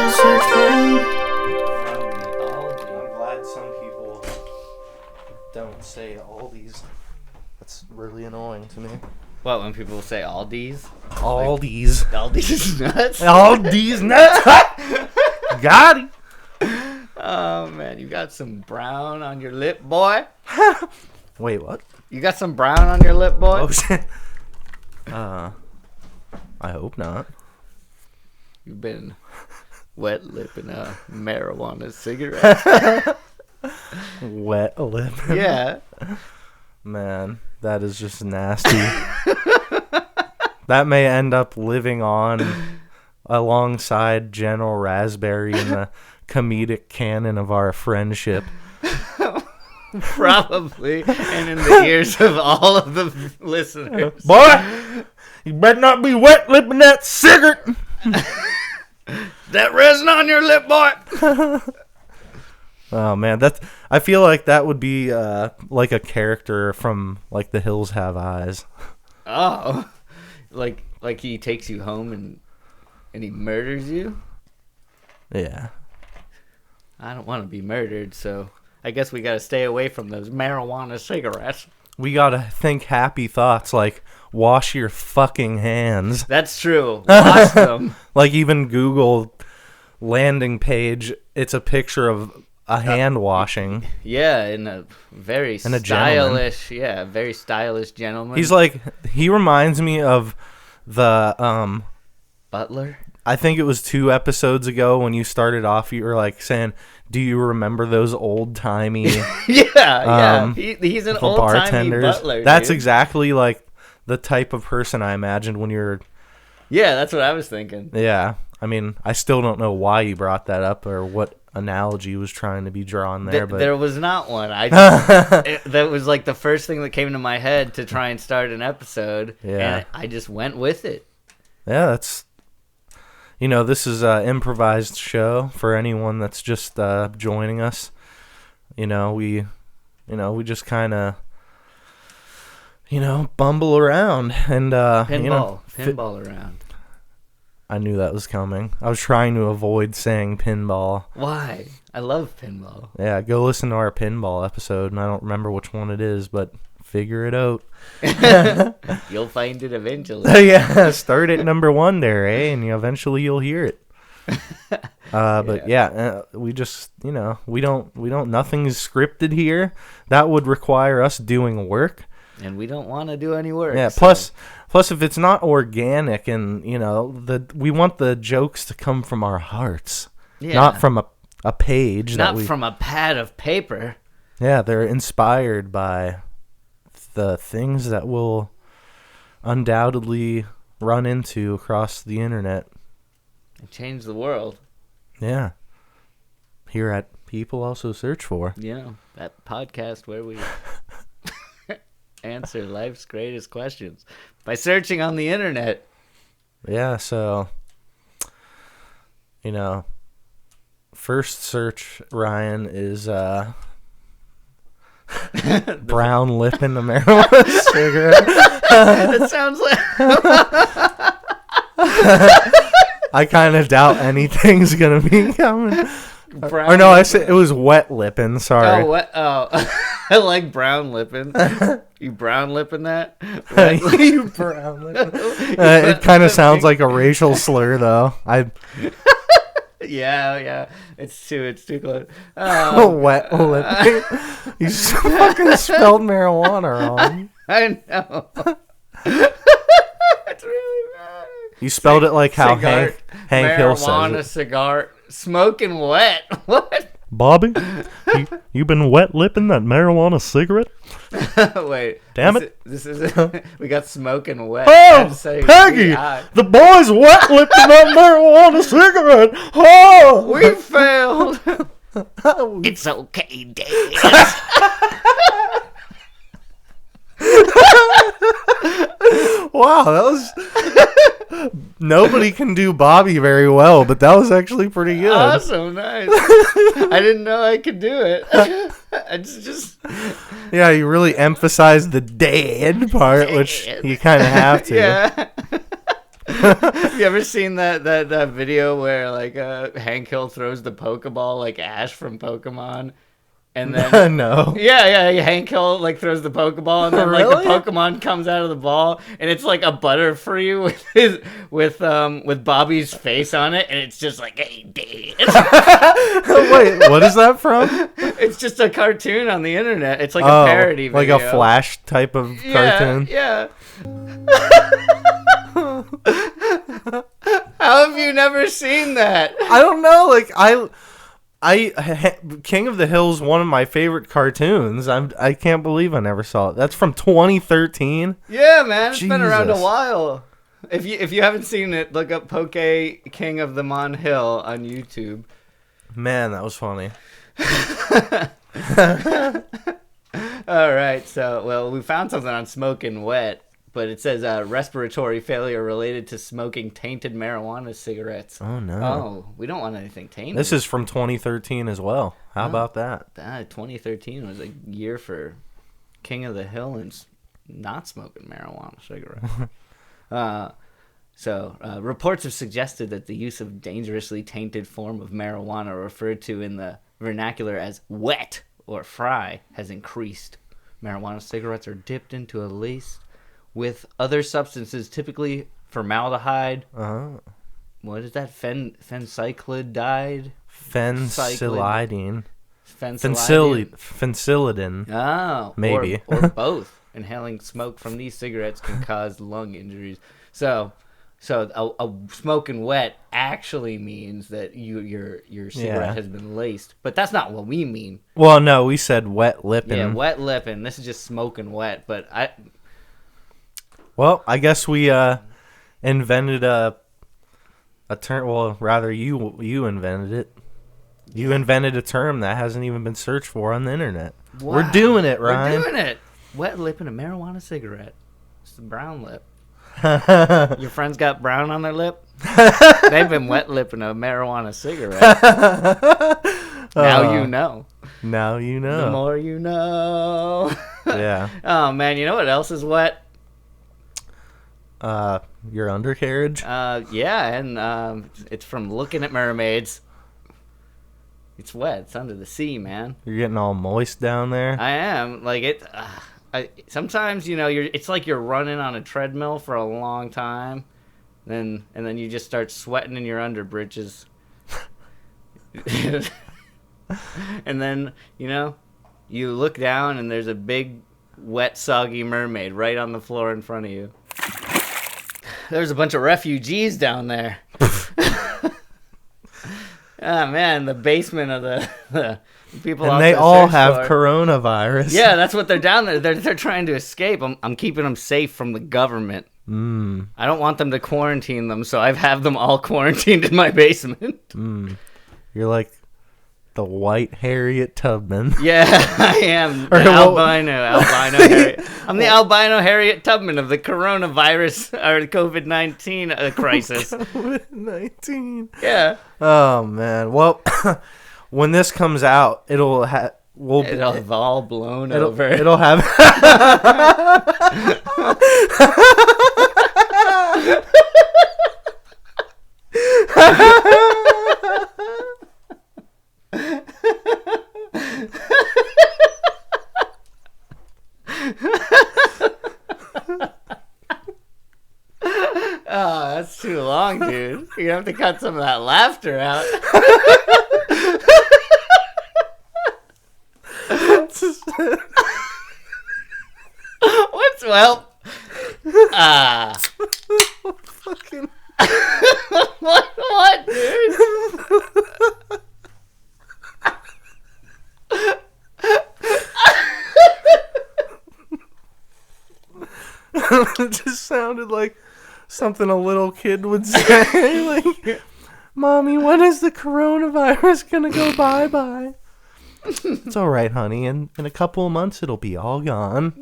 search mode. I'm glad some people don't say Aldi's. That's really annoying to me. What, when people say Aldi's? Aldi's. Aldi's nuts? Aldi's nuts. Got it. Oh, man, you got some brown on your lip, boy? Wait, what? You got some brown on your lip, boy? Oh, shit. I hope not. You've been wet-lipping a marijuana cigarette. Wet-Lippin? Yeah. Man, that is just nasty. That may end up living on alongside General Raspberry in the comedic canon of our friendship. Probably. And in the ears of all of the listeners. Boy, you better not be wet-lipping that cigarette. That resin on your lip, boy. Oh, man, I feel like that would be like a character from like The Hills Have Eyes. Oh. Like he takes you home and he murders you? Yeah. I don't want to be murdered, so I guess we got to stay away from those marijuana cigarettes. We gotta think happy thoughts like wash your fucking hands. That's true. Wash them. Like even Google landing page, it's a picture of a hand washing. Yeah, in a very stylish, very stylish gentleman. He's like, he reminds me of the Butler. I think it was 2 episodes ago when you started off, you were like saying, do you remember those old-timey yeah. He's an old-timey butler, That's dude. exactly like the type of person I imagined when you're... Yeah, that's what I was thinking. Yeah. I mean, I still don't know why you brought that up or what analogy was trying to be drawn there. But there was not one. That was like the first thing that came to my head to try and start an episode. Yeah. And I just went with it. Yeah, that's... You know, this is an improvised show for anyone that's just joining us. We just kind of, bumble around and pinball around. I knew that was coming. I was trying to avoid saying pinball. Why? I love pinball. Yeah, go listen to our pinball episode, and I don't remember which one it is, but figure it out. You'll find it eventually. Yeah, start at number 1 there, and eventually you'll hear it. But we just, we don't, nothing's scripted here. That would require us doing work. And we don't want to do any work. Yeah, so. plus if it's not organic and, we want the jokes to come from our hearts. Yeah. Not from a page. Not from a pad of paper. Yeah, they're inspired by the things that we'll undoubtedly run into across the internet. And change the world. Yeah. Here at People Also Search For. Yeah, that podcast where we answer life's greatest questions by searching on the internet. Yeah, so, first search, Ryan, is brown lipping a marijuana cigarette. It sounds like... I kind of doubt anything's going to be coming. I said it was wet lipping, sorry. I like brown lipping. You brown lipping that? You brown lipping. It kind of sounds like a racial slur, though. Yeah. It's too close. Wet lipping. You fucking spelled marijuana wrong. I know. It's really bad. You spelled it like how Hank Hill says it. Marijuana cigar. Smoking wet. What? Bobby, you been wet lipping that marijuana cigarette? Wait. Damn it. This is we got smoking wet. Oh, Peggy, the boy's wet lipping that marijuana cigarette. Oh, we failed. It's okay, Dad. Wow, that was... Nobody can do Bobby very well, but that was actually pretty good. Awesome, nice. I didn't know I could do it. I just... Yeah, you really emphasized the dad part, which you kind of have to. Yeah. Have you ever seen that video where like Hank Hill throws the Pokeball like Ash from Pokemon? And then No. yeah, Hank Hill like throws the Pokeball, and then like Really? the Pokemon comes out of the ball, and it's like a Butterfree with Bobby's face on it, and it's just like, hey, Dad. Wait, what is that from? It's just a cartoon on the internet. It's like a parody like video. a Flash type of cartoon. Yeah. How have you never seen that? I don't know. Like King of the Hill is one of my favorite cartoons. I can't believe I never saw it. That's from 2013. Yeah, man, it's been around a Jesus. while. If you haven't seen it, look up Poke-King-Of-The-Mon-Hill on YouTube. Man, that was funny. All right, so we found something on smoking wet, but it says respiratory failure related to smoking tainted marijuana cigarettes. Oh no. Oh, we don't want anything tainted. This is from 2013 as well. How about that? 2013 was a year for King of the Hill and not smoking marijuana cigarettes. Reports have suggested that the use of dangerously tainted form of marijuana, referred to in the vernacular as wet or fry, has increased. Marijuana cigarettes are dipped into a lace with other substances, typically formaldehyde. What is that? Fencyclidine? Fencylidine. Fencylidine. Fencylidine. Oh, maybe. or both. Inhaling smoke from these cigarettes can cause lung injuries. So a smoking wet actually means that your cigarette has been laced, but that's not what we mean. Well, no, we said Wet-Lippin. Yeah, Wet-Lippin. This is just smoking wet, but Well, I guess we invented a term. Well, rather you invented it. You invented a term that hasn't even been searched for on the internet. Wow. We're doing it, Ryan. We're doing it. Wet-Lippin a marijuana cigarette. It's the brown lip. Your friends got brown on their lip? They've been wet-lipping a marijuana cigarette. Now you know. Now you know. The more you know. Yeah. Oh, man, you know what else is wet? Your undercarriage? Yeah, and it's from looking at mermaids. It's wet. It's under the sea, man. You're getting all moist down there? I am. Like, it... sometimes, it's like you're running on a treadmill for a long time, and then you just start sweating in your underbritches. And then, you look down and there's a big, wet, soggy mermaid right on the floor in front of you. There's a bunch of refugees down there. Ah, man, the basement of the people. And they all have coronavirus. Yeah, that's what they're down there. They're trying to escape. I'm keeping them safe from the government. I don't want them to quarantine them, so I've have them all quarantined in my basement. You're like the white Harriet Tubman. Yeah, I am. The albino Harriet. I'm the albino Harriet Tubman of the coronavirus or the COVID-19 crisis. COVID-19. Yeah. Oh man. Well, when this comes out, it'll have all blown over. It'll have. Oh, that's too long, dude. You're gonna have to cut some of that laughter out. Fucking. What, dude? It just sounded like something a little kid would say. Like, Mommy, when is the coronavirus gonna go bye-bye? It's all right, honey. In a couple of months, it'll be all gone.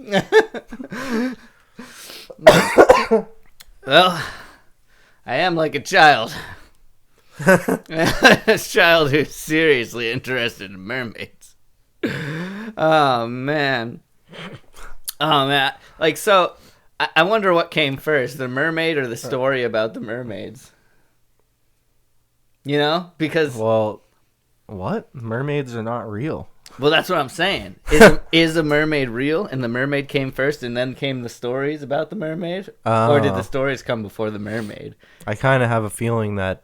Well, I am like a child. A child who's seriously interested in mermaids. Oh, man. Like, so, I wonder what came first, the mermaid or the story about the mermaids. You know? Because... Well, what? Mermaids are not real. Well, that's what I'm saying. Is a mermaid real? And the mermaid came first and then came the stories about the mermaid? Or did the stories come before the mermaid? I kind of have a feeling that...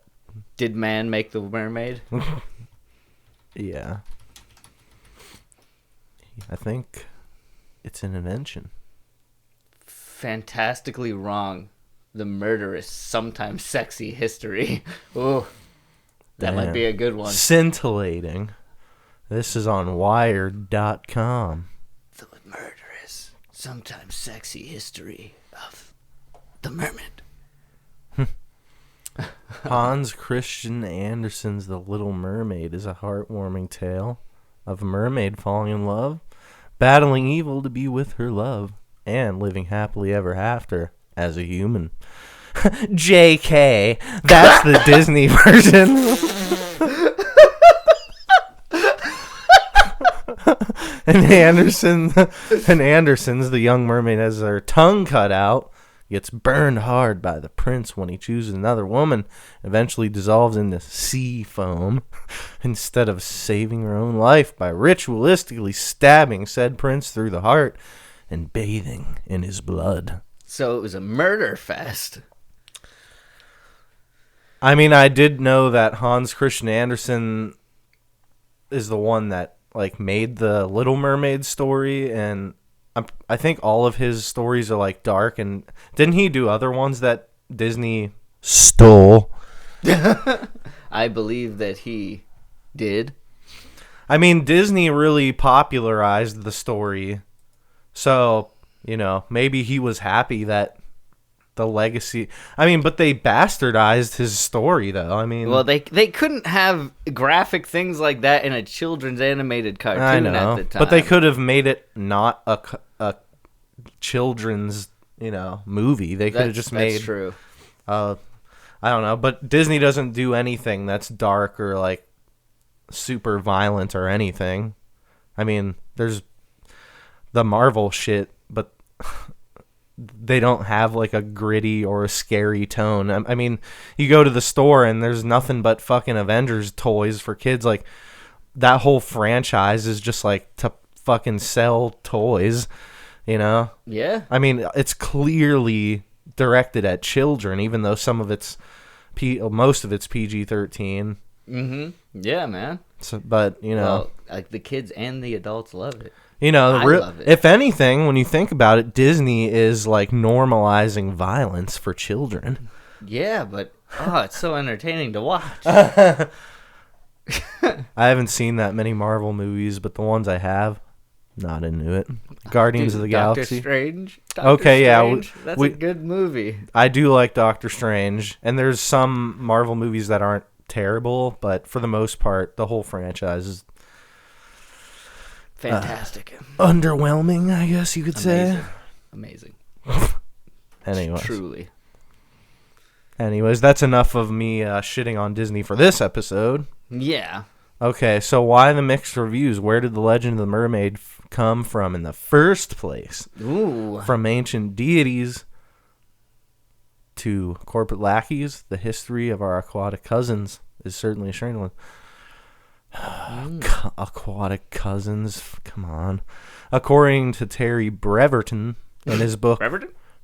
Did man make the mermaid? Yeah. I think it's an invention. Fantastically wrong. The murderous, sometimes sexy history. Ooh, that might be a good one. Scintillating. This is on Wired.com. The murderous, sometimes sexy history of the mermaid. Hans Christian Andersen's The Little Mermaid is a heartwarming tale of a mermaid falling in love, battling evil to be with her love, and living happily ever after as a human. JK, that's the Disney version. and Anderson's The Young Mermaid has her tongue cut out, gets burned hard by the prince when he chooses another woman, eventually dissolves into sea foam instead of saving her own life by ritualistically stabbing said prince through the heart and bathing in his blood. So it was a murder fest. I mean, I did know that Hans Christian Andersen is the one that like made the Little Mermaid story, and I think all of his stories are like dark. And didn't he do other ones that Disney stole? I believe that he did. I mean, Disney really popularized the story, so you know maybe he was happy that the legacy. I mean, but they bastardized his story, though. I mean, well, they couldn't have graphic things like that in a children's animated cartoon at the time. But they could have made it not a children's, movie. They could have just made. That's true. I don't know, but Disney doesn't do anything that's dark or like super violent or anything. I mean, there's the Marvel shit, but they don't have like a gritty or a scary tone. I mean, you go to the store and there's nothing but fucking Avengers toys for kids. Like that whole franchise is just like to fucking sell toys, Yeah. I mean, it's clearly directed at children, even though some of it's most of it's PG-13. Mm-hmm. Yeah, man. So, but well, like the kids and the adults love it. I love it. If anything, when you think about it, Disney is like normalizing violence for children. Yeah, but it's so entertaining to watch. I haven't seen that many Marvel movies, but the ones I have, not into it. Guardians of the Galaxy. Doctor Strange. That's a good movie. I do like Doctor Strange, and there's some Marvel movies that aren't terrible, but for the most part, the whole franchise is fantastic. Underwhelming, I guess you could say. Amazing. Anyways. Truly. Anyways, that's enough of me shitting on Disney for this episode. Yeah. Okay, so why the mixed reviews? Where did the legend of the mermaid come from in the first place? Ooh. From ancient deities to corporate lackeys, the history of our aquatic cousins is certainly a strange one. Aquatic cousins, come on. According to Terry Breverton in his book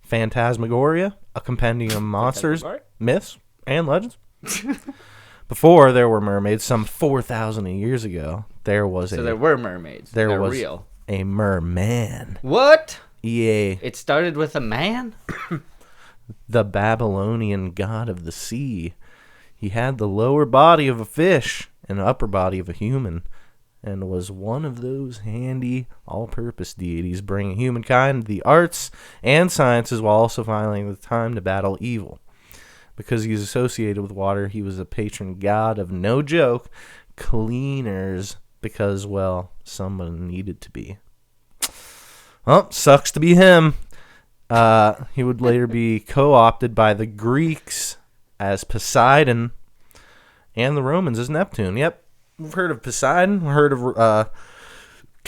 Phantasmagoria, a compendium of monsters, myths, and legends. Before there were mermaids, some 4,000 years ago, there were mermaids. There was real. A merman. What? Yeah. It started with a man? The Babylonian god of the sea. He had the lower body of a fish and upper body of a human, and was one of those handy, all-purpose deities bringing humankind the arts and sciences while also finding the time to battle evil. Because he was associated with water, he was a patron god of, no joke, cleaners, because, well, someone needed to be. Well, sucks to be him. He would later be co-opted by the Greeks as Poseidon and the Romans as Neptune. Yep, we've heard of Poseidon. We've heard of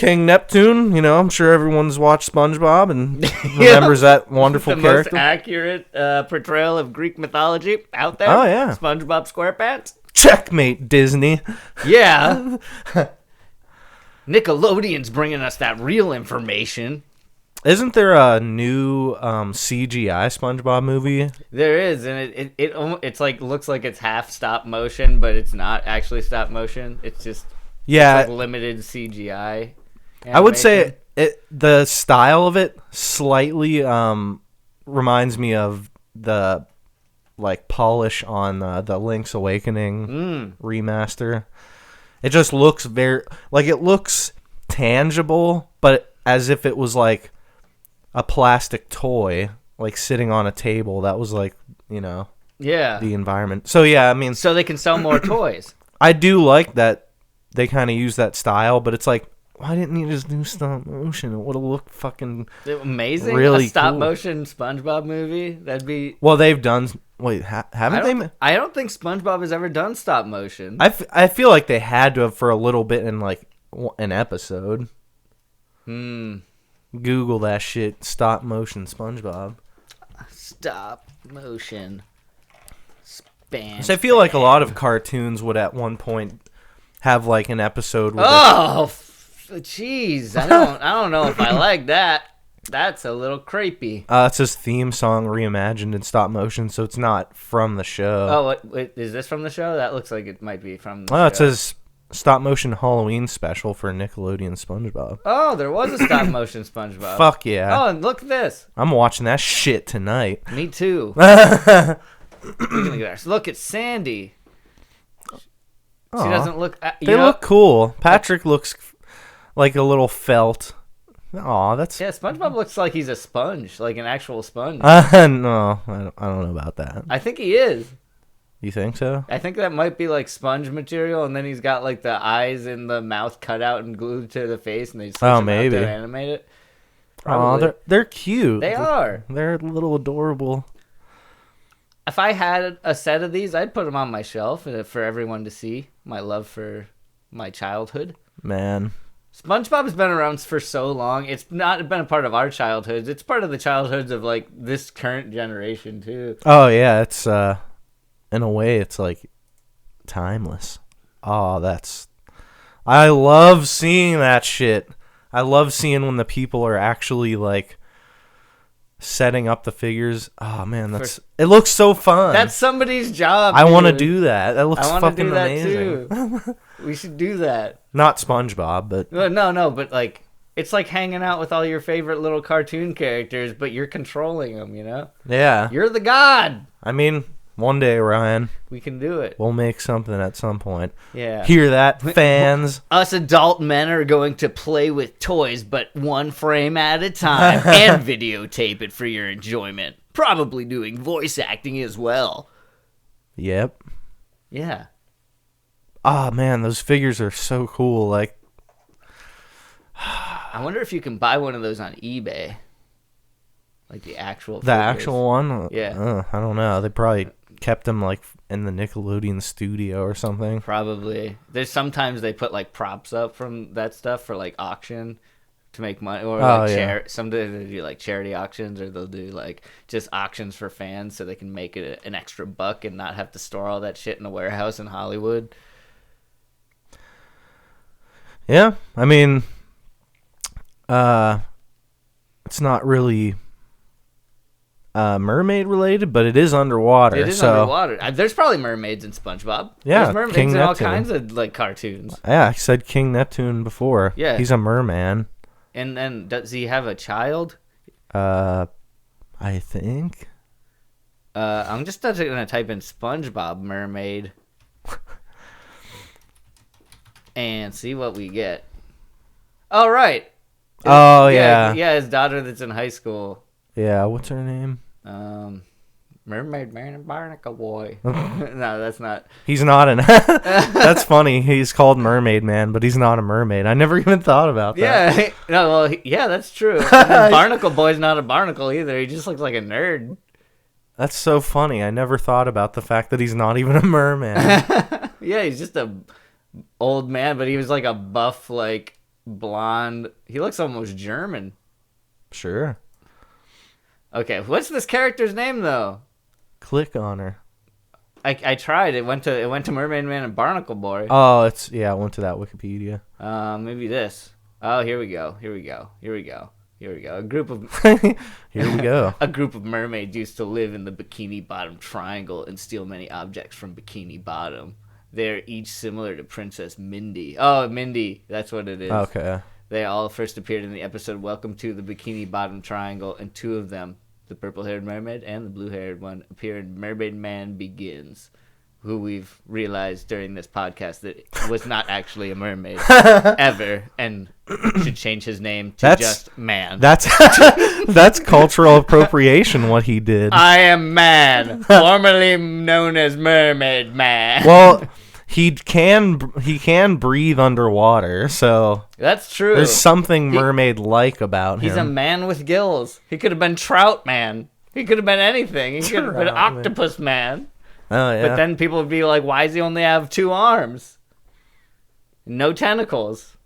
King Neptune, I'm sure everyone's watched SpongeBob and remembers that wonderful the character. most accurate portrayal of Greek mythology out there. Oh, yeah. SpongeBob SquarePants. Checkmate, Disney. Yeah. Nickelodeon's bringing us that real information. Isn't there a new CGI SpongeBob movie? There is, and it's like looks like it's half stop motion, but it's not actually stop motion. It's just Yeah, it's like limited CGI. I would animation. say the style of it slightly reminds me of the polish on the Link's Awakening remaster. It just looks it looks tangible, but as if it was like a plastic toy sitting on a table that was Yeah. the environment. So yeah, I mean, So they can sell more toys. I do like that they kind of use that style, but it's like, why didn't you just do stop motion? It would have looked fucking Amazing. really a stop cool. motion SpongeBob movie. That'd be. Well, they've done. Wait, haven't they? I don't think SpongeBob has ever done stop motion. I feel like they had to have for a little bit in an episode. Google that shit. Stop motion SpongeBob. Stop motion. Span. So I feel like a lot of cartoons would at one point have an episode where Oh, jeez. I don't know if I like that. That's a little creepy. it's his theme song reimagined in stop motion, so it's not from the show. Oh, wait, is this from the show? That looks like it might be from the Oh, show. it says stop motion Halloween special for Nickelodeon SpongeBob. Oh, there was a stop motion SpongeBob. Fuck yeah. Oh, and look at this. I'm watching that shit tonight. Me too. Look at Sandy. She Aw. doesn't look. They look cool. Patrick looks like a little felt. Aw, that's... Yeah, SpongeBob looks like he's a sponge, like an actual sponge. No, I don't know about that. I think he is. You think so? I think that might be sponge material, and then he's got the eyes and the mouth cut out and glued to the face, and they switch them out maybe. to animate it. Aw, Probably. they're cute. They are. They're a little adorable. If I had a set of these, I'd put them on my shelf for everyone to see. My love for my childhood. Man. SpongeBob has been around for so long. It's not been a part of our childhoods. It's part of the childhoods of this current generation too. Oh, yeah, it's in a way it's timeless. Oh, I love seeing that shit. I love seeing when the people are actually setting up the figures. Oh man, it looks so fun. That's somebody's job. I want to dude. do that. That looks I want to fucking do that amazing. too. We should do that. Not SpongeBob, but No, but it's like hanging out with all your favorite little cartoon characters, but you're controlling them. yeah. You're the god. I mean, one day, Ryan, We can do it. we'll make something at some point. Yeah. Hear that, fans? Us adult men are going to play with toys, but one frame at a time, and videotape it for your enjoyment. Probably doing voice acting as well. Yep. Yeah. Oh man, those figures are so cool. I wonder if you can buy one of those on eBay. The actual The figures. actual one? Yeah. I don't know. They probably kept them in the Nickelodeon studio or something. Probably. There's sometimes they put props up from that stuff for auction to make money, or sometimes they do charity auctions, or they'll do just auctions for fans so they can make it an extra buck and not have to store all that shit in a warehouse in Hollywood. Yeah, I mean, it's not really mermaid related, but it is underwater. It is underwater. There's probably mermaids in SpongeBob. Yeah, there's mermaids King in all Neptune. kinds of cartoons. Yeah, I said King Neptune before. Yeah. He's a merman. And then does he have a child? I think. I'm just gonna type in SpongeBob mermaid and see what we get. Oh right. Oh yeah. Yeah, his daughter that's in high school. Yeah, what's her name? Mermaid Man and Barnacle Boy. No, that's not. He's not an. That's funny. He's called Mermaid Man, but he's not a mermaid. I never even thought about that. Yeah, no, well, yeah, that's true. And Barnacle Boy's not a barnacle either. He just looks like a nerd. That's so funny. I never thought about the fact that he's not even a merman. Yeah, he's just a old man, but he was a buff blonde. He looks almost German. Sure. Okay, what's this character's name though? Click on her. I tried. It went to Mermaid Man and Barnacle Boy. Oh, I went to that Wikipedia. Maybe this. Oh, here we go. A group of Here we go. a group of mermaids used to live in the Bikini Bottom Triangle and steal many objects from Bikini Bottom. They're each similar to Princess Mindy. Oh, Mindy, that's what it is. Okay. They all first appeared in the episode Welcome to the Bikini Bottom Triangle, and two of them, the purple-haired mermaid and the blue-haired one, appear in Mermaid Man Begins, who we've realized during this podcast that was not actually a mermaid ever, and should change his name to just Man. That's cultural appropriation, what he did. I am Man, formerly known as Mermaid Man. Well, he can breathe underwater, so that's true. there's something mermaid-like about him. He's a man with gills. He could have been Trout Man. He could have been anything. He could have been Octopus Man. Oh, yeah. But then people would be like, why does he only have 2 arms? No tentacles.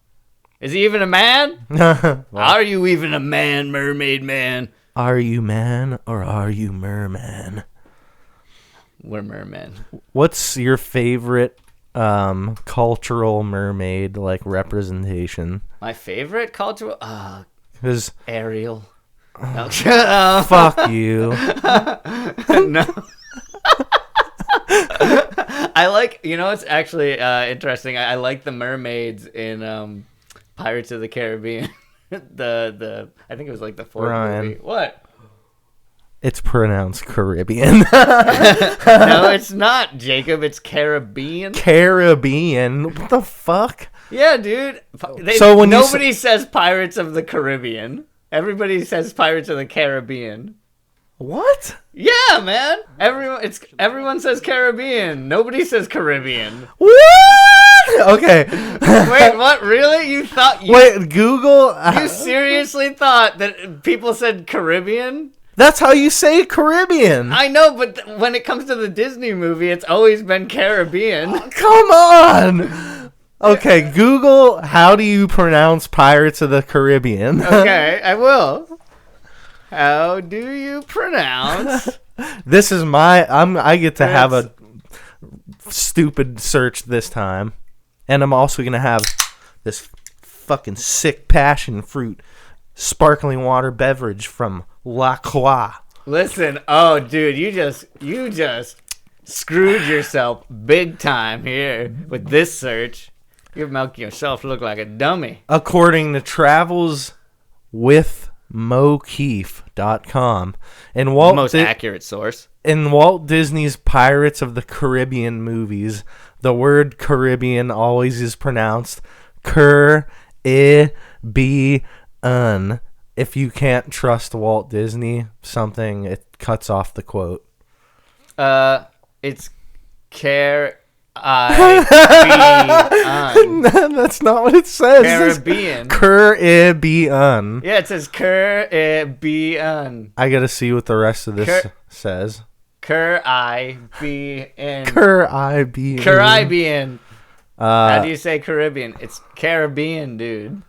Is he even a man? Well, are you even a man, Mermaid Man? Are you man or are you merman? We're mermen. What's your favorite cultural mermaid representation? My favorite cultural? Because Ariel. fuck you. No. I like, it's actually interesting. I like the mermaids in Pirates of the Caribbean. I think it was like the 4th movie. What? It's pronounced Caribbean. No, it's not, Jacob. It's Caribbean. Caribbean? What the fuck? Yeah, dude. Nobody says Pirates of the Caribbean. Everybody says Pirates of the Caribbean. What? Yeah, man. Everyone says Caribbean. Nobody says Caribbean. What? Okay. Wait, what? Really? You thought? Wait, Google. You seriously thought that people said Caribbean? That's how you say Caribbean. I know, but when it comes to the Disney movie, it's always been Caribbean. Come on. Okay, Google, how do you pronounce Pirates of the Caribbean? Okay, I will. How do you pronounce? This is I get to have a stupid search this time. And I'm also going to have this fucking sick passion fruit sparkling water beverage from La Croix. Listen, oh dude, you just screwed yourself big time here with this search. You're making yourself look like a dummy. According to travelswithmokeefe.com, and the most accurate source. In Walt Disney's Pirates of the Caribbean movies, the word Caribbean always is pronounced Ker-I-B-Un. If you can't trust Walt Disney, it cuts off the quote. It's Caribbean. That's not what it says. Caribbean. Caribbean. Yeah, it says Caribbean. I gotta see what the rest of this says. Caribbean. Caribbean. Caribbean. How do you say Caribbean? It's Caribbean, dude.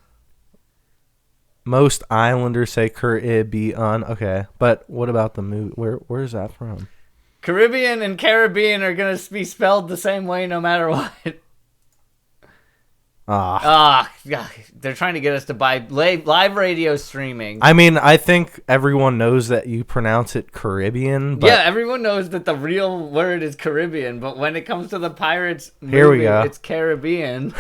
Most islanders say Caribbean. Okay, but what about the movie? Where is that from? Caribbean and Caribbean are going to be spelled the same way no matter what. They're trying to get us to buy live radio streaming. I mean, I think everyone knows that you pronounce it Caribbean. But yeah, everyone knows that the real word is Caribbean, but when it comes to the Pirates movie, here we go. It's Caribbean.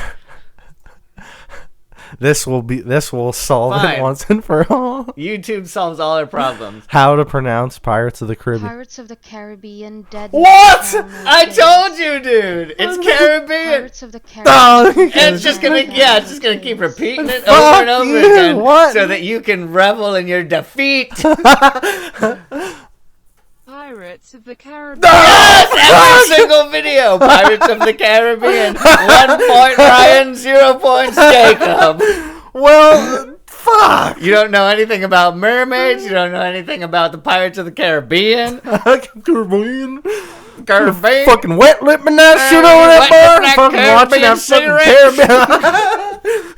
This will solve it once and for all. YouTube solves all our problems. How to pronounce Pirates of the Caribbean. Pirates of the Caribbean dead. What? I told you, dude. It's Caribbean. Pirates of the Caribbean. It's just gonna keep repeating it over and over again, so that you can revel in your defeat. Pirates of the Caribbean. Yes, every single video. Pirates of the Caribbean. 1 point Ryan, 0 points Jacob. Well, fuck. You don't know anything about mermaids. You don't know anything about the Pirates of the Caribbean. Caribbean. Fucking Wet-Lippin that shit over that bar. Fucking watching that fucking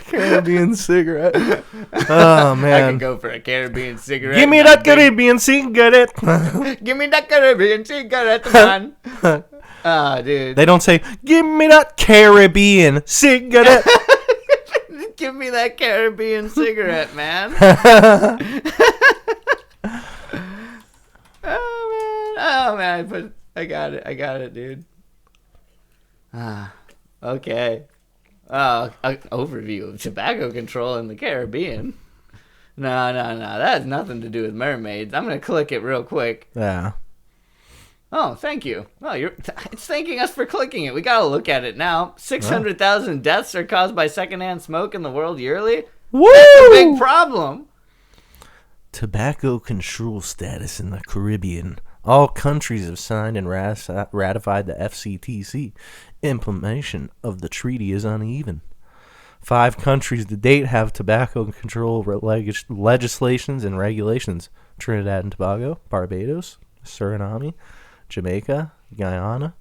Caribbean. Caribbean cigarette. Oh I man. could go for a Caribbean cigarette. Give me and that big- Caribbean cigarette. Give me that Caribbean cigarette, man. Ah, dude. They don't say, give me that Caribbean cigarette. Give me that Caribbean cigarette, man. Oh man, but I got it, dude. Ah, okay. Overview of tobacco control in the Caribbean. No, that has nothing to do with mermaids. I'm gonna click it real quick. Yeah. Oh, thank you. Oh, it's thanking us for clicking it. We gotta look at it now. 600,000 deaths are caused by secondhand smoke in the world yearly. Woo! That's a big problem. Tobacco control status in the Caribbean. All countries have signed and ratified the FCTC. Implementation of the treaty is uneven. 5 countries to date have tobacco control legislations and regulations. Trinidad and Tobago, Barbados, Suriname, Jamaica, Guyana.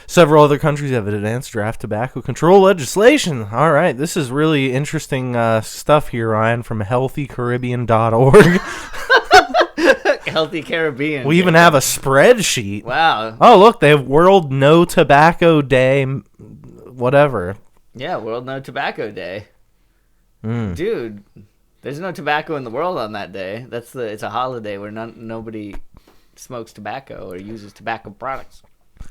Several other countries have advanced draft tobacco control legislation. All right, this is really interesting stuff here, Ryan, from healthycaribbean.org. Healthy Caribbean. We even have a spreadsheet. Wow. Oh, look, they have World No Tobacco Day, whatever. Yeah, World No Tobacco Day. Mm. Dude, there's no tobacco in the world on that day. It's a holiday where nobody smokes tobacco or uses tobacco products.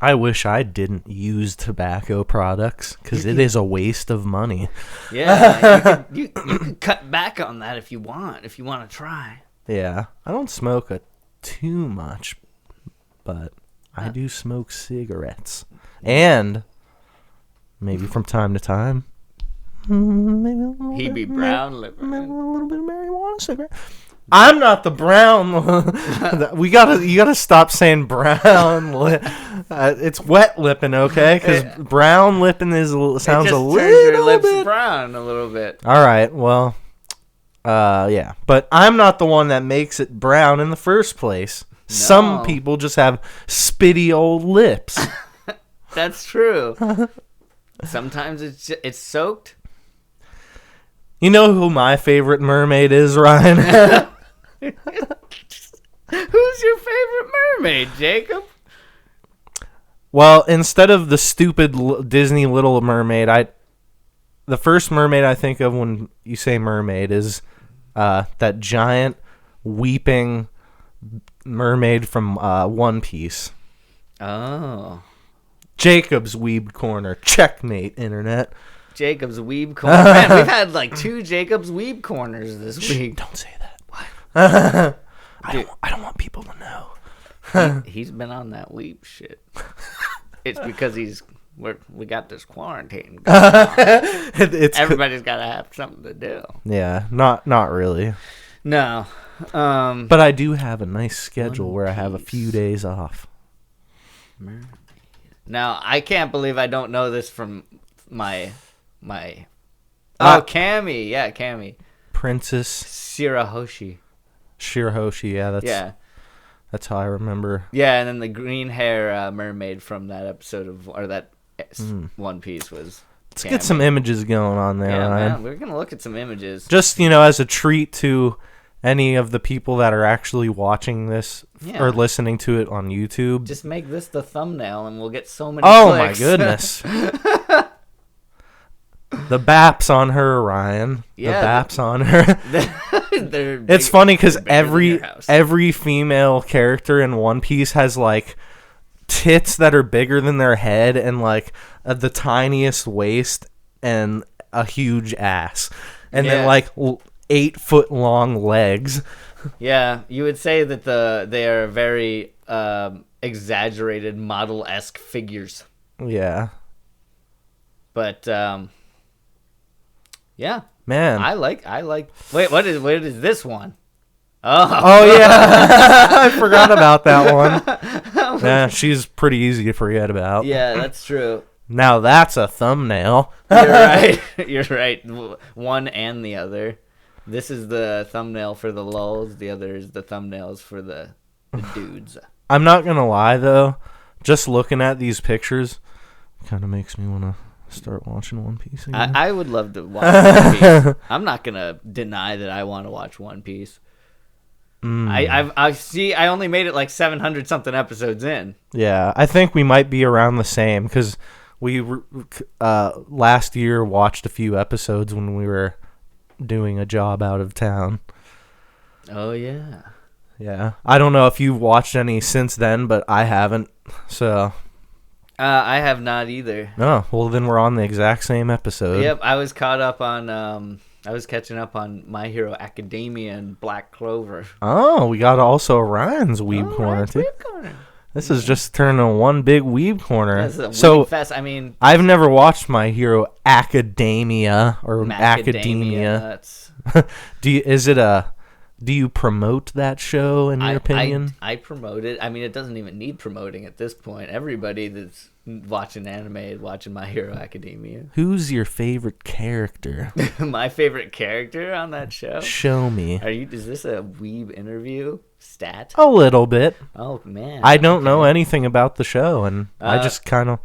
I wish I didn't use tobacco products because it is a waste of money. Yeah, you could cut back on that if you want to try. Yeah, I don't smoke too much, but I do smoke cigarettes. And maybe from time to time, maybe a little He'd be bit brown lipping. maybe a little bit of marijuana cigarette. I'm not the brown. You gotta stop saying brown. It's Wet-Lippin, okay? Because brown lipping sounds a little your lips bit brown a little bit. All right, well, yeah, but I'm not the one that makes it brown in the first place. No. Some people just have spitty old lips. That's true. Sometimes it's soaked. You know who my favorite mermaid is, Ryan? Who's your favorite mermaid, Jacob? Well, instead of the stupid Disney Little Mermaid, the first mermaid I think of when you say mermaid is that giant weeping mermaid from One Piece. Oh. Jacob's Weeb Corner. Checkmate, internet. Jacob's Weeb Corner. Man, we've had like 2 Jacob's Weeb Corners this week. Don't say that. What? I don't want people to know. He's been on that weep shit. It's because we got this quarantine going on. Everybody's got to have something to do. Yeah, not really. No. But I do have a nice schedule where I have a few days off. Now, I can't believe I don't know this from my Cammy. Yeah, Cammy. Princess Shirahoshi. Yeah, that's how I remember. Yeah, and then the green hair mermaid from that episode One Piece was Let's Cammy. get some images going on there, Yeah, Ryan. man, we're going to look at some images. Just, as a treat to any of the people that are actually watching this or listening to it on YouTube. Just make this the thumbnail and we'll get so many clicks. My goodness. The baps on her, Ryan. Yeah, the baps on her. It's funny because every female character in One Piece has like tits that are bigger than their head and like the tiniest waist and a huge ass, and then like 8-foot long legs. Yeah, you would say that they are very exaggerated model-esque figures. Yeah. But yeah, man, I like. Wait, what is this one? Oh yeah, I forgot about that one. Yeah, she's pretty easy to forget about. Yeah, that's true. Now that's a thumbnail. You're right. You're right. One and the other. This is the thumbnail for the lulz. The other is the thumbnails for the dudes. I'm not gonna lie though, just looking at these pictures kind of makes me want to Start watching One Piece again. I would love to watch One Piece. I'm not gonna deny that I want to watch One Piece. I only made it like 700 something episodes in. Yeah, I think we might be around the same because we last year watched a few episodes when we were doing a job out of town. Oh yeah. Yeah, I don't know if you've watched any since then, but I haven't. So. I have not either. Oh, well then we're on the exact same episode. Yep, I was caught up on. I was catching up on My Hero Academia and Black Clover. Oh, we got also Ryan's Weeb Corner Ryan's too. Weeb Corner. This is just turning one big Weeb Corner. This is a So weeb fest. I mean, I've never watched My Hero Academia or Macadamia Academia. nuts. Do you promote that show in your opinion? I promote it. I mean, it doesn't even need promoting at this point. Everybody that's watching anime is watching My Hero Academia. Who's your favorite character? My favorite character on that show? Show me. Is this a weeb interview stat? A little bit. Oh man. I don't know anything about the show, and I just kind of,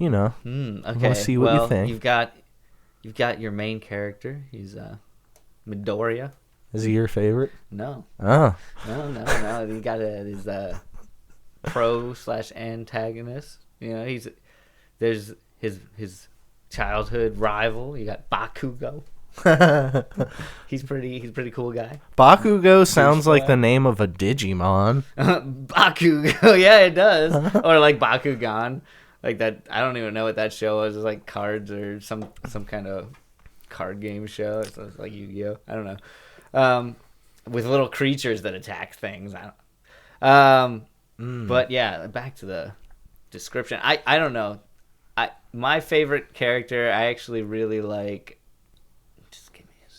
Okay. want to see what you think. You've got your main character. He's Midoriya. Is he your favorite? No. Oh. No. He got his pro/antagonist. You know, there's his childhood rival. You got Bakugo. He's pretty cool guy. Bakugo sounds like the name of a Digimon. Bakugo, yeah, it does. Or like Bakugan, like that. I don't even know what that show was. It's like cards or some kind of card game show. It's like Yu-Gi-Oh. I don't know. With little creatures that attack things. But yeah, back to the description. I don't know. My favorite character, I actually really like. Just give me a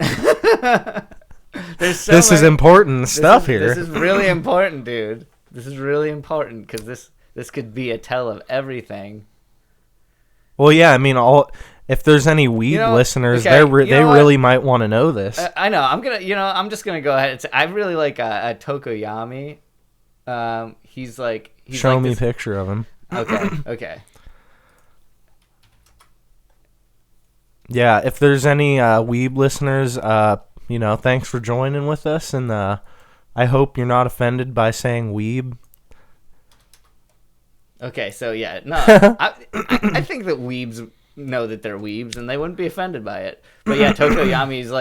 second. This is important stuff here. This is really important, dude. This is really important because this could be a tell of everything. Well, yeah, I mean, if there's any Weeb listeners, okay, they really might want to know this. I know. I'm just gonna go ahead and say I really like a Tokoyami. He's Show me a this picture of him. Okay. Yeah, if there's any Weeb listeners, thanks for joining with us, and I hope you're not offended by saying Weeb. Okay, so yeah, no, I think that weebs know that they're weebs, and they wouldn't be offended by it. But yeah, Tokoyami's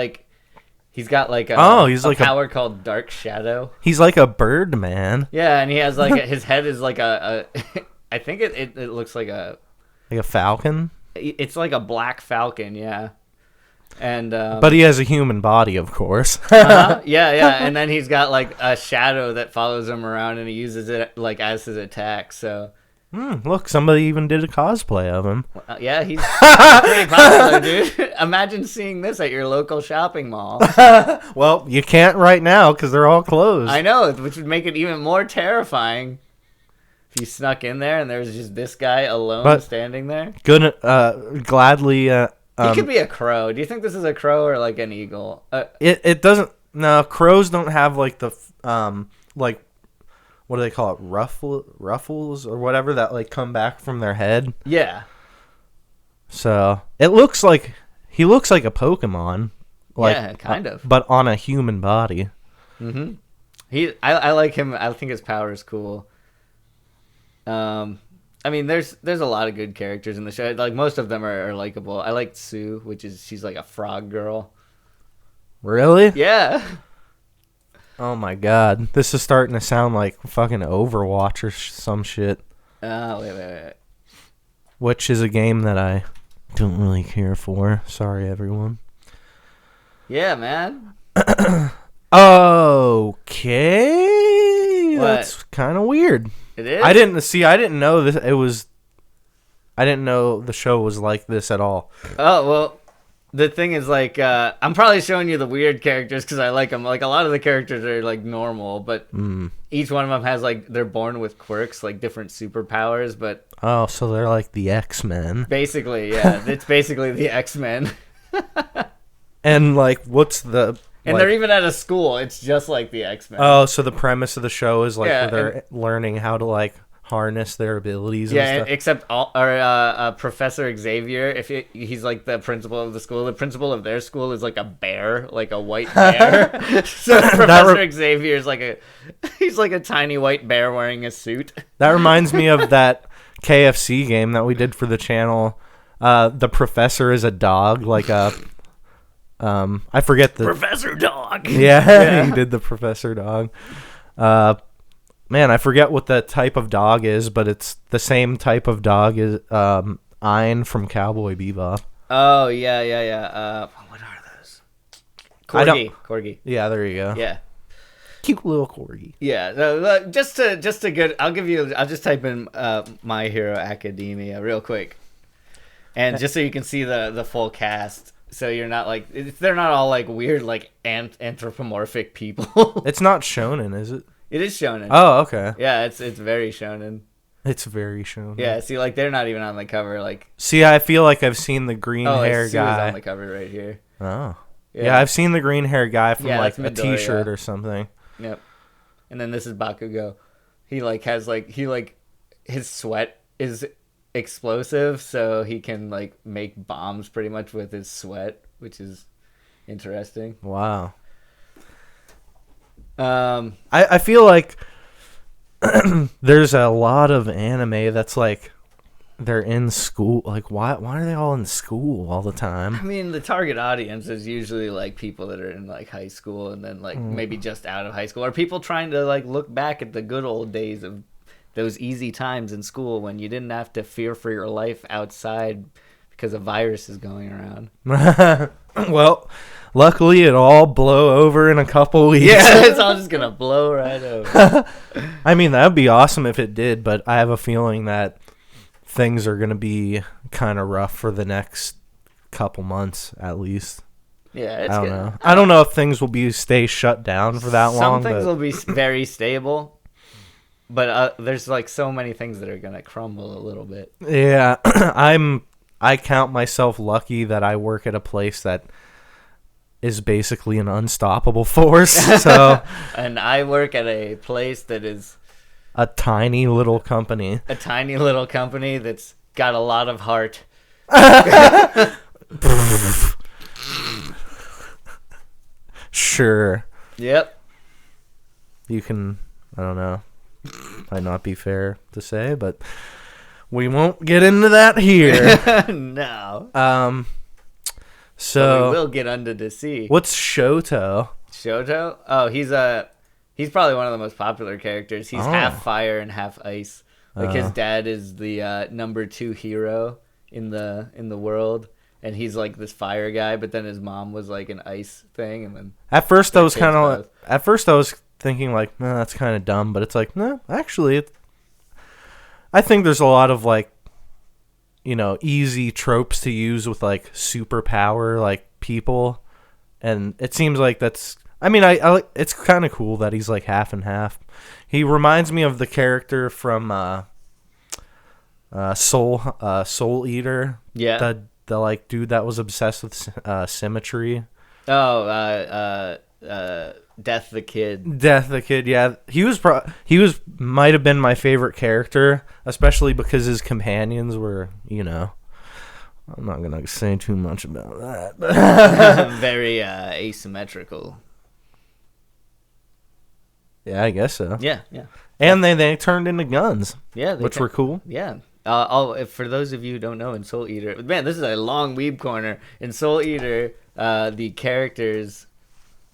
he's got a power called Dark Shadow. He's like a bird man. Yeah, and he has his head is like a I think it looks like a falcon. It's like a black falcon, yeah. And but he has a human body, of course. Yeah, and then he's got a shadow that follows him around, and he uses it as his attack. So look, somebody even did a cosplay of him. Yeah, he's pretty popular, dude. Imagine seeing this at your local shopping mall. Well, you can't right now because they're all closed. I know, which would make it even more terrifying if you snuck in there and there was just this guy alone standing there. Gladly. He could be a crow. Do you think this is a crow or like an eagle? It doesn't. No, crows don't have what do they call it? Ruffles or whatever that come back from their head. Yeah. So he looks like a Pokemon. Yeah, kind of. But on a human body. Mm-hmm. I like him. I think his power is cool. I mean, there's a lot of good characters in the show. Most of them are likable. I like Sue, she's like a frog girl. Really? Yeah. Oh my god, this is starting to sound like fucking Overwatch or some shit. Wait. Which is a game that I don't really care for. Sorry, everyone. Yeah, man. Okay. What? That's kind of weird. It is? I didn't know this. I didn't know the show was like this at all. Oh, well, the thing is, I'm probably showing you the weird characters because I like them. A lot of the characters are, normal, but each one of them has, they're born with quirks, different superpowers, but... Oh, so they're like the X-Men. Basically, yeah. It's basically the X-Men. And, what's the... And they're even at a school. It's just like the X-Men. Oh, so the premise of the show is, where they're learning how to, harness their abilities and Yeah, stuff. except Professor Xavier, if he's like the principal of the school, the principal of their school is like a bear, like a white bear. So Professor Xavier is he's like a tiny white bear wearing a suit. That reminds me of that KFC game that we did for the channel. The professor is a dog, like a I forget the Professor Dog. Yeah, he did the professor dog. Man, I forget what the type of dog is, but it's the same type of dog as Ein from Cowboy Bebop. Oh yeah. What are those? Corgi. Yeah, there you go. Yeah. Cute little corgi. Yeah, just a good. I'll just type in My Hero Academia real quick, and just so you can see the full cast. So you're not like they're not all like weird like anthropomorphic people. It's not shonen, is it? It is shonen. Oh, okay. Yeah, it's very shonen. It's very shonen. Yeah, see, like they're not even on the cover. Like, see, I feel like I've seen the green hair Sue's guy on the cover right here. Oh, yeah, I've seen the green hair guy from like a Midoriya. T-shirt or something. Yep. And then this is Bakugo. He has his sweat is explosive, so he can like make bombs pretty much with his sweat, which is interesting. Wow. I feel like there's a lot of anime that's like they're in school. Like, why are they all in school all the time? I mean, the target audience is usually like people that are in like high school and then like maybe just out of high school, or people trying to like look back at the good old days of those easy times in school when you didn't have to fear for your life outside because a virus is going around. Well, luckily it all blow over in a couple weeks. Yeah, it's all just gonna blow right over. I mean, that would be awesome if it did, but I have a feeling that things are gonna be kind of rough for the next couple months at least. Yeah, it's I don't know. I don't know if things will stay shut down for that long. Some things will be very stable, but there's like so many things that are gonna crumble a little bit. Yeah, I count myself lucky that I work at a place that is basically an unstoppable force. So, and I work at a place that is a tiny little company. A tiny little company that's got a lot of heart. Sure. Yep. You can, I don't know, might not be fair to say, but we won't get into that here. No. So but we will get under the sea. What's Shoto? Shoto? Oh, he's probably one of the most popular characters. He's half fire and half ice. Like his dad is the number 2 hero in the world, and he's like this fire guy. But then his mom was like an ice thing, and then at first I was thinking like, nah, that's kind of dumb. But it's like, no, actually, I think there's a lot of like, easy tropes to use with like superpower like people, and it seems like that's. I mean, I it's kind of cool that he's like half and half. He reminds me of the character from Soul Eater. Yeah. The like dude that was obsessed with symmetry. Oh, Death the Kid. Death the Kid, yeah. He might have been my favorite character, especially because his companions were, I'm not going to say too much about that. Very asymmetrical. Yeah, I guess so. Yeah. And they turned into guns. Yeah. Which were cool. Yeah. For those of you who don't know, in Soul Eater, man, this is a long Weeb Corner. In Soul Eater, the characters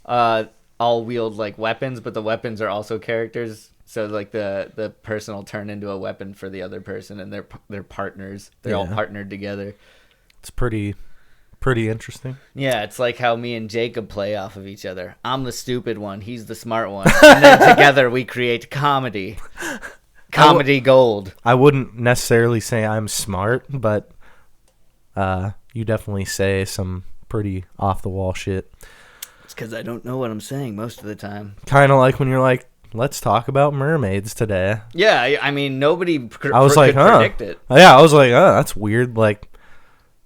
all wield like weapons, but the weapons are also characters. So like the person will turn into a weapon for the other person, and they're partners. They're all partnered together. It's pretty interesting. Yeah, it's like how me and Jacob play off of each other. I'm the stupid one, he's the smart one, and then together we create comedy. Comedy gold. I wouldn't necessarily say I'm smart, but you definitely say some pretty off the wall shit. It's because I don't know what I'm saying most of the time. Kind of like when you're like, let's talk about mermaids today. Yeah, I mean, nobody could predict it. Yeah, I was like, that's weird. Like,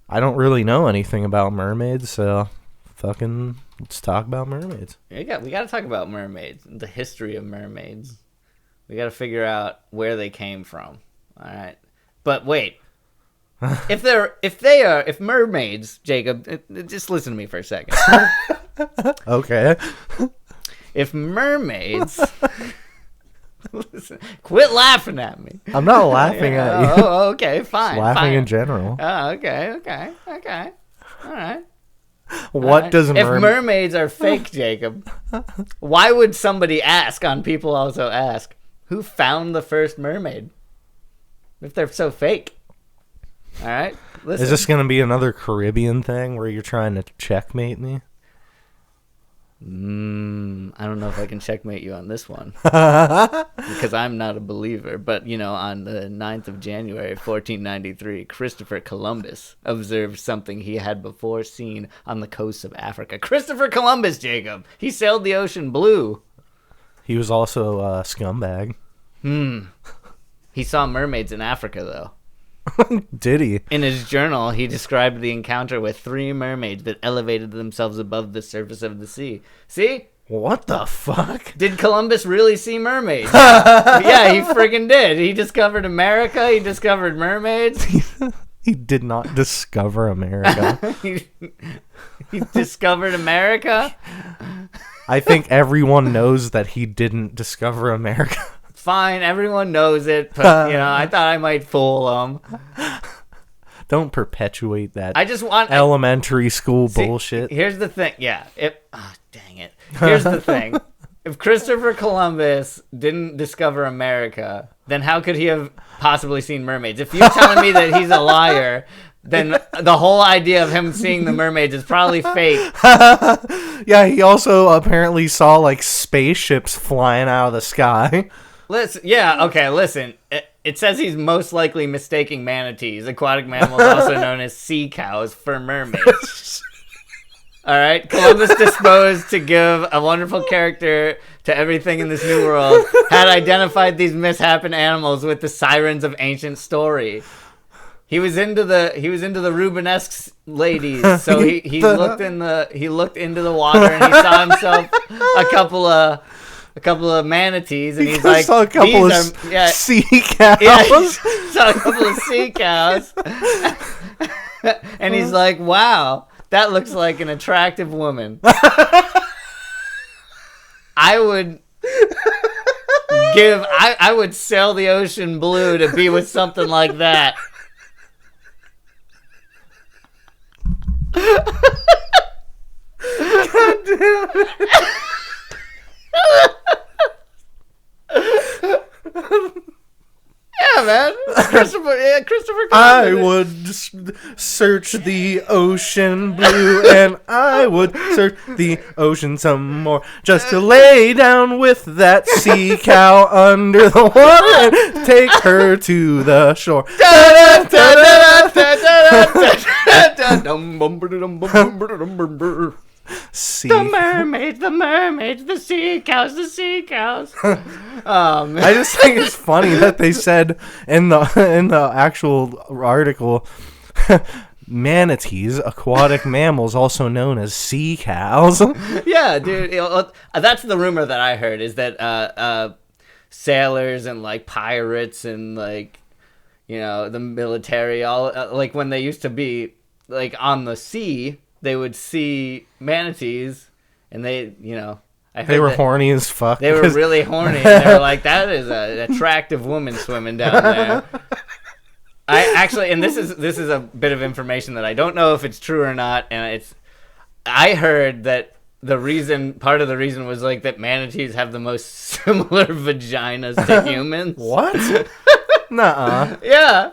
I don't really know anything about mermaids, so fucking let's talk about mermaids. We got to talk about mermaids, the history of mermaids. We got to figure out where they came from. All right. But wait. If mermaids, Jacob, just listen to me for a second. Okay. If mermaids, listen, quit laughing at me. I'm not laughing at you. Oh, okay, fine. Just laughing fine. in general. Oh, okay. All right. What does if mermaids are fake, Jacob, why would somebody ask on People Also Ask, who found the first mermaid? If they're so fake. All right, listen. Is this going to be another Caribbean thing where you're trying to checkmate me? I don't know if I can checkmate you on this one. Because I'm not a believer. But, on the 9th of January, 1493, Christopher Columbus observed something he had before seen on the coasts of Africa. Christopher Columbus, Jacob! He sailed the ocean blue. He was also a scumbag. He saw mermaids in Africa, though. Did he? In his journal, he described the encounter with 3 mermaids that elevated themselves above the surface of the sea. See? What the fuck? Did Columbus really see mermaids? Yeah, he friggin' did. He discovered America. He discovered mermaids. He did not discover America. He discovered America? I think everyone knows that he didn't discover America. Fine, everyone knows it, but, I thought I might fool them. Don't perpetuate that I just want... elementary school See, bullshit. Here's the thing. Yeah. Dang it. Here's the thing. If Christopher Columbus didn't discover America, then how could he have possibly seen mermaids? If you're telling me that he's a liar, then the whole idea of him seeing the mermaids is probably fake. Yeah, he also apparently saw, like, spaceships flying out of the sky. Listen. It says he's most likely mistaking manatees, aquatic mammals also known as sea cows, for mermaids. All right, Columbus, disposed to give a wonderful character to everything in this new world, had identified these misshapen animals with the sirens of ancient story. He was into the Rubenesque ladies, so he looked into the water and he saw himself a couple of manatees, and he's like, saw a couple of sea cows. Yeah, he saw a couple of sea cows, and he's like, wow. That looks like an attractive woman. I would sail the ocean blue to be with something like that. God damn it. Yeah, man. Christopher Columbus. I would search the ocean blue, and I would search the ocean some more, just to lay down with that sea cow under the water and take her to the shore. Sea. The mermaids, the sea cows. I just think it's funny that they said in the actual article, manatees, aquatic mammals also known as sea cows. Yeah, dude. That's the rumor that I heard, is that sailors and like pirates and like the military, all like when they used to be like on the sea, they would see manatees, and they were horny as fuck. They were really horny. And they were like, that is an attractive woman swimming down there. I actually, and this is a bit of information that I don't know if it's true or not, and I heard that part of the reason was like that manatees have the most similar vaginas to humans. What? Nuh-uh. Yeah.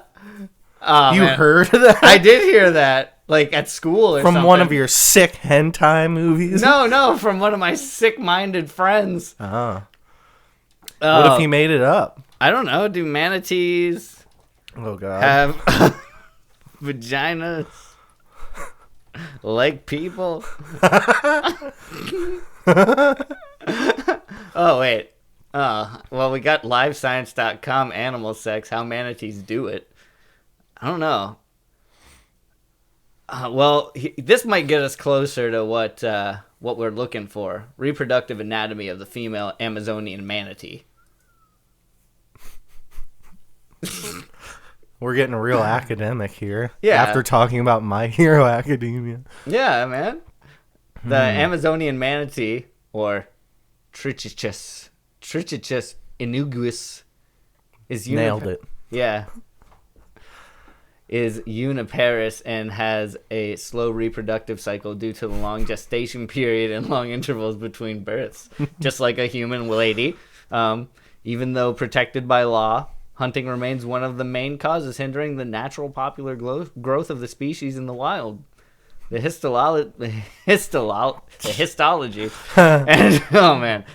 Oh, you heard that? I did hear that. Like at school or from something. One of your sick hentai movies? No, from one of my sick-minded friends. What if he made it up? I don't know. Do manatees have vaginas like people? Oh, wait. Well, we got livescience.com animal sex, how manatees do it. I don't know. This might get us closer to what we're looking for. Reproductive anatomy of the female Amazonian manatee. We're getting real academic here. Yeah. After talking about My Hero Academia. Yeah, man. The Amazonian manatee, or Trichichus inuguis, is Nailed it. Yeah. Is uniparous and has a slow reproductive cycle due to the long gestation period and long intervals between births. Just like a human lady. Even though protected by law, hunting remains one of the main causes hindering the natural popular growth of the species in the wild. The histology and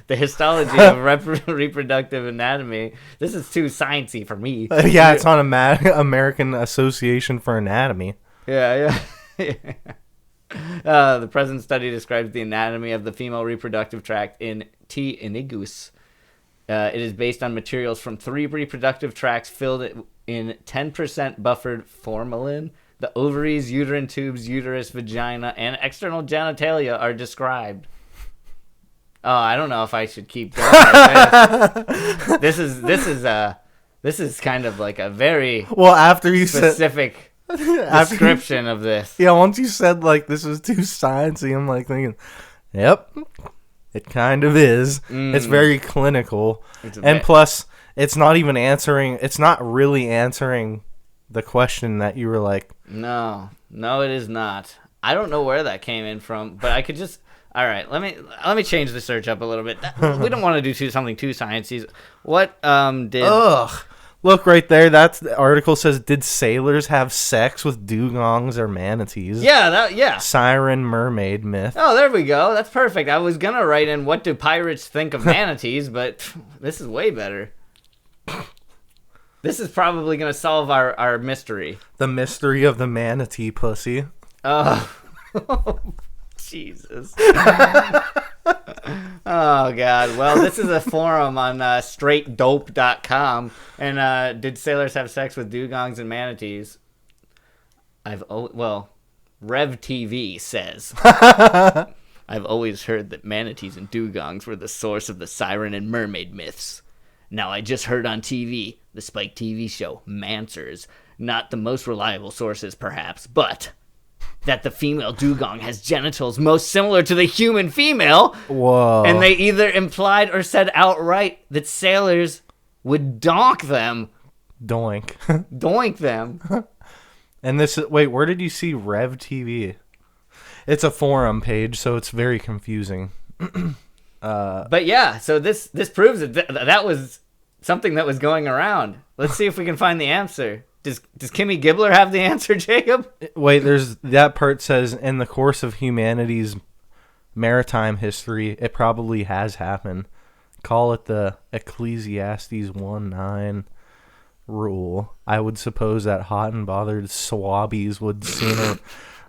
the histology of reproductive anatomy. This is too sciencey for me. Yeah, it's on American Association for Anatomy. Yeah. The present study describes the anatomy of the female reproductive tract in T. inigus. It is based on materials from 3 reproductive tracts filled in 10% buffered formalin. The ovaries, uterine tubes, uterus, vagina, and external genitalia are described. Oh, I don't know if I should keep going like this. This is kind of like a very after you specific description of this. Yeah, once you said like this is too sciencey, I'm like thinking, yep, it kind of is. It's very clinical, plus it's not even answering. It's not really answering the question that you were like. No, it is not. I don't know where that came in from, but I could just. All right, let me change the search up a little bit. We don't want to do something too sciencey. What did? Ugh. Look right there. The article says, "Did sailors have sex with dugongs or manatees?" Yeah. Siren mermaid myth. Oh, there we go. That's perfect. I was gonna write in, "What do pirates think of manatees?" But this is way better. This is probably going to solve our mystery. The mystery of the manatee pussy. Oh, Jesus. Oh, God. Well, this is a forum on straightdope.com. And did sailors have sex with dugongs and manatees? Rev TV says, I've always heard that manatees and dugongs were the source of the siren and mermaid myths. Now, I just heard on TV, the Spike TV show, Mansers, not the most reliable sources perhaps, but that the female dugong has genitals most similar to the human female. Whoa. And they either implied or said outright that sailors would donk them. Doink. Doink them. And where did you see Rev TV? It's a forum page, so it's very confusing. But yeah, so this proves that was something that was going around. Let's see if we can find the answer. Does Kimmy Gibbler have the answer, Jacob? Wait, that part says, in the course of humanity's maritime history, it probably has happened. Call it the Ecclesiastes 1:9 rule. I would suppose that hot and bothered swabbies would sooner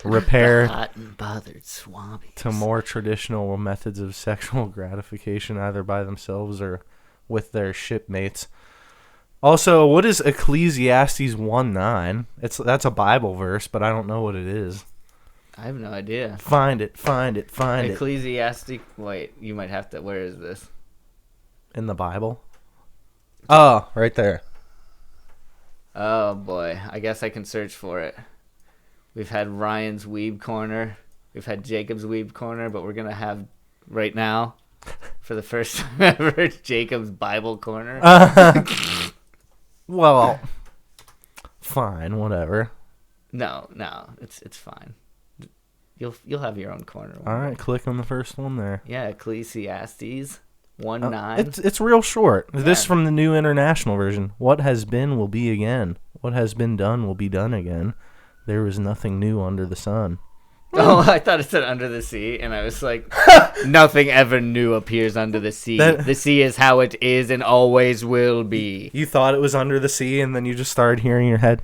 repair hot and bothered swabbies to more traditional methods of sexual gratification, either by themselves or with their shipmates. Also, what is Ecclesiastes 1:9? That's a Bible verse, but I don't know what it is. I have no idea. Find it. Ecclesiastic. Wait, you might have to. Where is this? In the Bible? Oh, right there. Oh boy, I guess I can search for it. We've had Ryan's Weeb Corner. We've had Jacob's Weeb Corner, but we're gonna have right now, for the first time ever, Jacob's Bible Corner. Well, fine, whatever. No, it's fine. You'll have your own corner. All right, click on the first one there. Yeah, Ecclesiastes 1:9. It's real short. Yeah. This from the New International Version. What has been will be again. What has been done will be done again. There is nothing new under the sun. Oh, I thought it said under the sea, and I was like, nothing ever new appears under the sea. The sea is how it is and always will be. You thought it was under the sea, and then you just started hearing your head.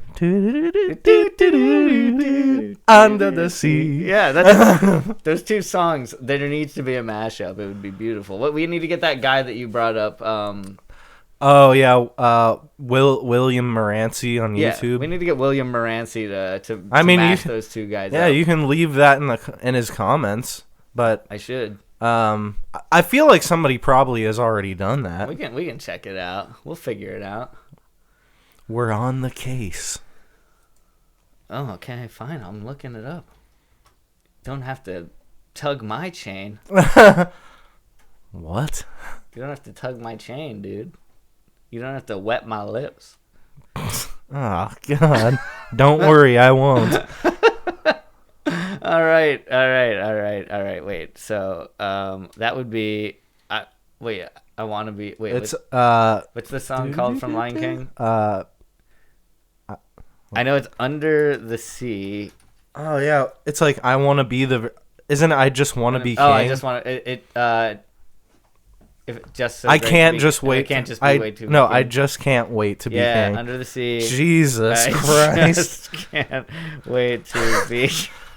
Under the sea. Yeah, that's those two songs. There needs to be a mashup. It would be beautiful. What we need to get that guy that you brought up. Oh yeah, William Morancy on YouTube. Yeah, we need to get William Morancy to mash those two guys. Yeah, you can leave that in his comments, but I should. I feel like somebody probably has already done that. We can check it out. We'll figure it out. We're on the case. Oh, okay, fine. I'm looking it up. Don't have to tug my chain. What? You don't have to tug my chain, dude. You don't have to wet my lips. Oh, God. Don't worry, I won't. All right. Wait. So, that would be. I want to be. Wait. It's what's the song called from Lion King? I know it's Under the Sea. Oh yeah, it's like I want to be the. Isn't it I just want to be king? Oh, I just want to. If it just so I great can't to be, just wait. It can't just be way too. No, king. I just can't wait to be king. Yeah, Under the Sea. Jesus I Christ! just can't wait to be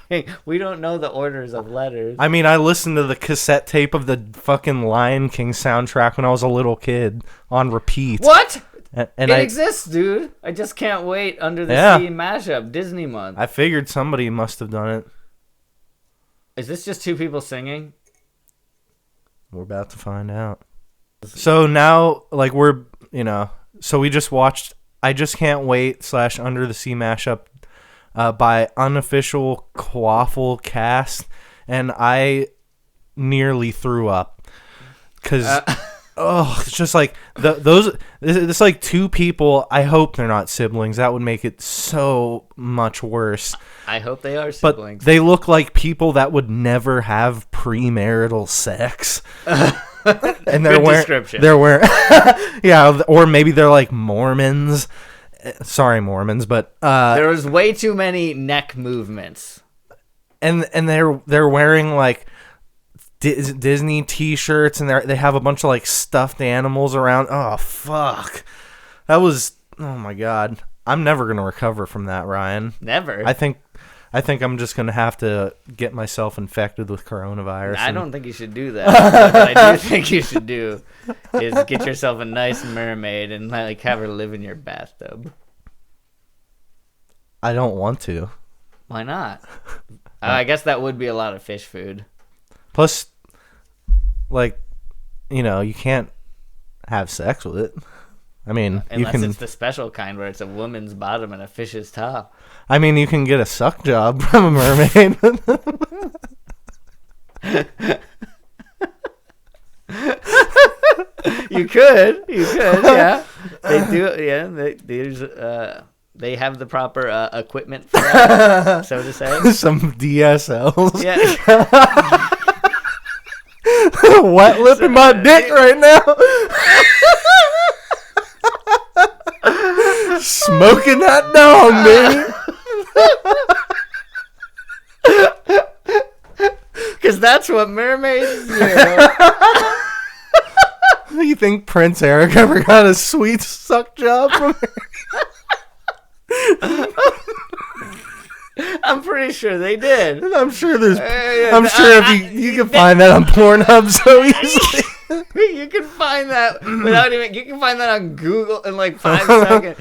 king. We don't know the orders of letters. I mean, I listened to the cassette tape of the fucking Lion King soundtrack when I was a little kid on repeat. What? And It exists, dude. I just can't wait. Under the Sea mashup, Disney month. I figured somebody must have done it. Is this just two people singing? We're about to find out. So now, like, so we just watched I Just Can't Wait / Under the Sea mashup by Unofficial Quaffle Cast, and I nearly threw up. Because, it's just like, it's like two people. I hope they're not siblings. That would make it so much worse. I hope they are siblings. But they look like people that would never have premarital sex. And they're wearing, yeah, or maybe they're like Mormons. Sorry, Mormons, but there was way too many neck movements. And they're wearing like Disney T-shirts, and they have a bunch of like stuffed animals around. Oh fuck, oh my God. I'm never gonna recover from that, Ryan. Never. I think I'm just gonna have to get myself infected with coronavirus. I don't think you should do that. What I do think you should do is get yourself a nice mermaid and like have her live in your bathtub. I don't want to. Why not? I guess that would be a lot of fish food. Plus, like, you can't have sex with it. I mean, unless you can. It's the special kind where it's a woman's bottom and a fish's top. I mean, you can get a suck job from a mermaid. You could, yeah. They do, yeah. They have the proper equipment for that, so to say. Some DSLs. Yeah. Wet-Lippin my dick right now. Smoking that dong, baby. Because that's what mermaids do. You think Prince Eric ever got a sweet suck job from her? I'm pretty sure they did. I'm sure if you can find that on Pornhub so easily. You can find that you can find that on Google in like 5 seconds.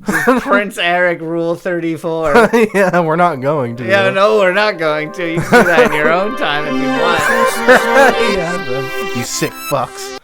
Just Prince Eric Rule 34. Yeah, we're not going to. Yeah, no, we're not going to. You can do that in your own time if you want. Yeah, you sick fucks.